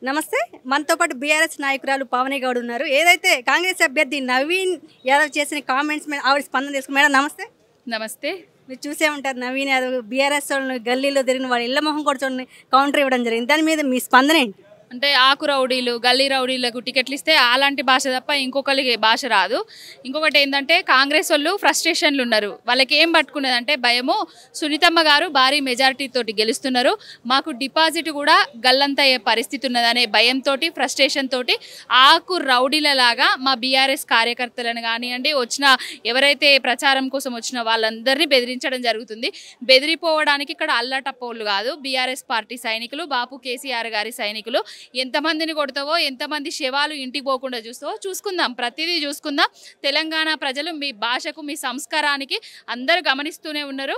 నమస్తే. మనతో పాటు బీఆర్ఎస్ నాయకురాలు పావని గౌడ్ ఉన్నారు. ఏదైతే కాంగ్రెస్ అభ్యర్థి నవీన్ యాదవ్ చేసిన కామెంట్స్ మీద ఆవిడ స్పందన తీసుకుని మేడం నమస్తే. నమస్తే. మీరు చూసే ఉంటారు నవీన్ యాదవ్ బీఆర్ఎస్ వాళ్ళని గల్లీలో తిరిగిన వాళ్ళ ఇళ్ల మొహం కూడా చూడండి కౌంటర్ ఇవ్వడం జరిగింది. దాని మీద మీ స్పందన ఏంటి? అంటే ఆకు రౌడీలు గల్లీ రౌడీలకు టికెట్లు ఇస్తే అలాంటి భాష తప్ప ఇంకొకరికి భాష రాదు. ఇంకొకటి ఏంటంటే కాంగ్రెస్ వాళ్ళు ఫ్రస్ట్రేషన్లు ఉన్నారు. వాళ్ళకి ఏం పట్టుకున్నదంటే భయము. సునీతమ్మ గారు భారీ మెజారిటీ తోటి గెలుస్తున్నారు, మాకు డిపాజిట్ కూడా గల్లంత అయ్యే పరిస్థితి ఉన్నదనే భయంతో ఫ్రస్ట్రేషన్ తోటి ఆకు రౌడీలలాగా మా బీఆర్ఎస్ కార్యకర్తలను కానివ్వండి, వచ్చిన ఎవరైతే ప్రచారం కోసం వచ్చిన వాళ్ళందరినీ బెదిరించడం జరుగుతుంది. బెదిరిపోవడానికి ఇక్కడ అల్లటప్పోళ్ళు కాదు, బీఆర్ఎస్ పార్టీ సైనికులు, బాపు కేసీఆర్ గారి సైనికులు. ఎంతమందిని కొడతావో, ఎంతమంది శవాలు ఇంటికి పోకుండా చూసుకుందాం, ప్రతిదీ చూసుకుందాం. తెలంగాణ ప్రజలు మీ భాషకు మీ సంస్కారానికి అందరూ గమనిస్తూనే ఉన్నారు.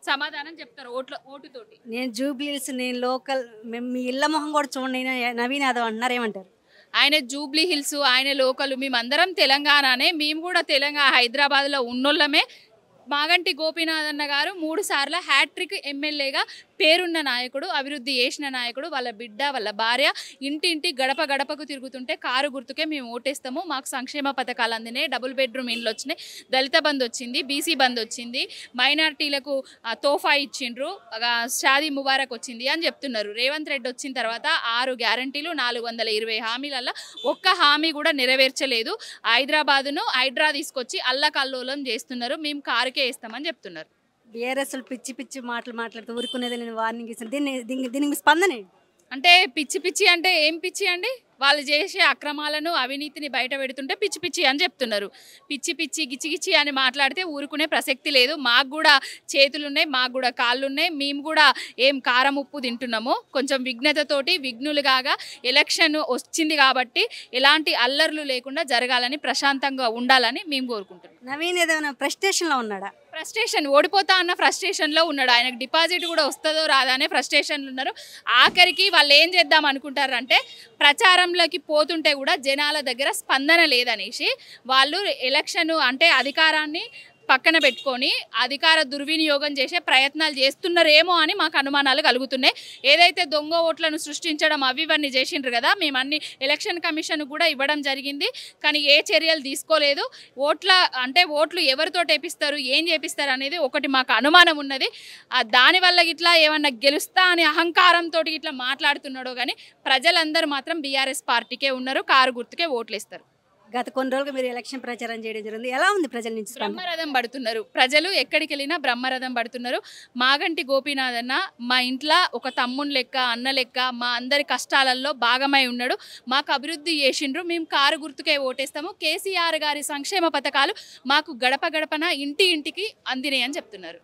సమాధానం చెప్తారు ఓటుతోటి. నేను జూబ్లీస్, నేను లోకల్, మీ ఇళ్ల మొహం కూడా చూడండి నవీన్ యాదవ్ అంటున్నారు, ఏమంటారు? ఆయన జూబ్లీ హిల్స్, ఆయన లోకల్, మేమందరం తెలంగాణనే. మేము కూడా తెలంగాణ హైదరాబాద్లో ఉన్నోళ్ళమే. మాగంటి గోపీనాథ్ అన్న గారు 3 సార్లు హ్యాట్రిక్ ఎమ్మెల్యేగా పేరున్న నాయకుడు, అభివృద్ధి చేసిన నాయకుడు. వాళ్ళ బిడ్డ వాళ్ళ భార్య ఇంటింటి గడప గడపకు తిరుగుతుంటే కారు గుర్తుకే మేము ఓటేస్తాము, మాకు సంక్షేమ పథకాలు అందినాయి, డబుల్ బెడ్రూమ్ ఇండ్లు వచ్చినాయి, దళిత బంధు వచ్చింది, బీసీ బంధు వచ్చింది, మైనార్టీలకు తోఫా ఇచ్చిండ్రు, షాదీ ముబారక్ వచ్చింది అని చెప్తున్నారు. రేవంత్ రెడ్డి వచ్చిన తర్వాత 6 గ్యారంటీలు, 420 హామీలల్లో ఒక్క హామీ కూడా నెరవేర్చలేదు. హైదరాబాదును హైడ్రా తీసుకొచ్చి అల్లకల్లోలం చేస్తున్నారు. మేము కారుకే వేస్తామని చెప్తున్నారు. బీఆర్ఎస్ పిచ్చి పిచ్చి మాటలు మాట్లాడుతూ ఊరుకునేది నేను వార్నింగ్ ఇస్తాను. దీనికి స్పందన ఏంటి? అంటే పిచ్చి పిచ్చి అంటే ఏం పిచ్చి అండి? వాళ్ళు చేసే అక్రమాలను అవినీతిని బయట పెడుతుంటే పిచ్చి పిచ్చి అని చెప్తున్నారు. పిచ్చి పిచ్చి గిచ్చి గిచ్చి అని మాట్లాడితే ఊరుకునే ప్రసక్తి లేదు. మాకు కూడా చేతులున్నాయి, మాకు కూడా కాళ్ళున్నాయి, మేము కూడా ఏం కారం ఉప్పు తింటున్నాము. కొంచెం విఘ్నతతోటి విఘ్నులుగా ఎలక్షన్ వచ్చింది కాబట్టి ఎలాంటి అల్లర్లు లేకుండా జరగాలని, ప్రశాంతంగా ఉండాలని మేము కోరుకుంటున్నాం. నవీన్ ఏదైనా ఫ్రస్ట్రేషన్లో ఉన్నాడా? ఫ్రస్ట్రేషన్, ఓడిపోతా అన్న ఫ్రస్ట్రేషన్లో ఉన్నాడు. ఆయనకు డిపాజిట్ కూడా వస్తుందో రాదా అనే ఫ్రస్ట్రేషన్లు ఉన్నారు. ఆఖరికి వాళ్ళు ఏం చేద్దాం అనుకుంటారంటే ప్రచారంలోకి పోతుంటే కూడా జనాల దగ్గర స్పందన లేదనేసి వాళ్ళు ఎలక్షన్ అంటే అధికారాన్ని పక్కన పెట్టుకొని అధికార దుర్వినియోగం చేసే ప్రయత్నాలు చేస్తున్నారేమో అని మాకు అనుమానాలు కలుగుతున్నాయి. ఏదైతే దొంగ ఓట్లను సృష్టించడం ఇవన్నీ చేసిండ్రు కదా, మేము అన్ని ఎలక్షన్ కమిషన్ కూడా ఇవ్వడం జరిగింది, కానీ ఏ చర్యలు తీసుకోలేదు. ఓట్లు ఎవరితో వేపిస్తారు, ఏం చేపిస్తారు అనేది ఒకటి మాకు అనుమానం ఉన్నది. దానివల్ల ఇట్లా ఏమన్నా గెలుస్తా అని అహంకారంతో ఇట్లా మాట్లాడుతున్నాడో కానీ ప్రజలందరూ మాత్రం బీఆర్ఎస్ పార్టీకే ఉన్నారు, కారు గుర్తుకే ఓట్లు ఇస్తారు. గత కొన్ని రోజులుగా మీరు ఎలక్షన్ ప్రచారం చేయడం జరిగింది, ఎలా ఉంది ప్రజల నుంచి? బ్రహ్మరథం పడుతున్నారు ప్రజలు, ఎక్కడికి వెళ్ళినా బ్రహ్మరథం పడుతున్నారు. మాగంటి గోపీనాథ్ అన్న మా ఇంట్లో ఒక తమ్ముని లెక్క, అన్న లెక్క, మా అందరి కష్టాలలో భాగమై ఉన్నాడు. మాకు అభివృద్ధి చేసిండ్రు, మేము కారు గుర్తుకే ఓటేస్తాము. కేసీఆర్ గారి సంక్షేమ పథకాలు మాకు గడప గడపన ఇంటికి అందినాయి అని చెప్తున్నారు.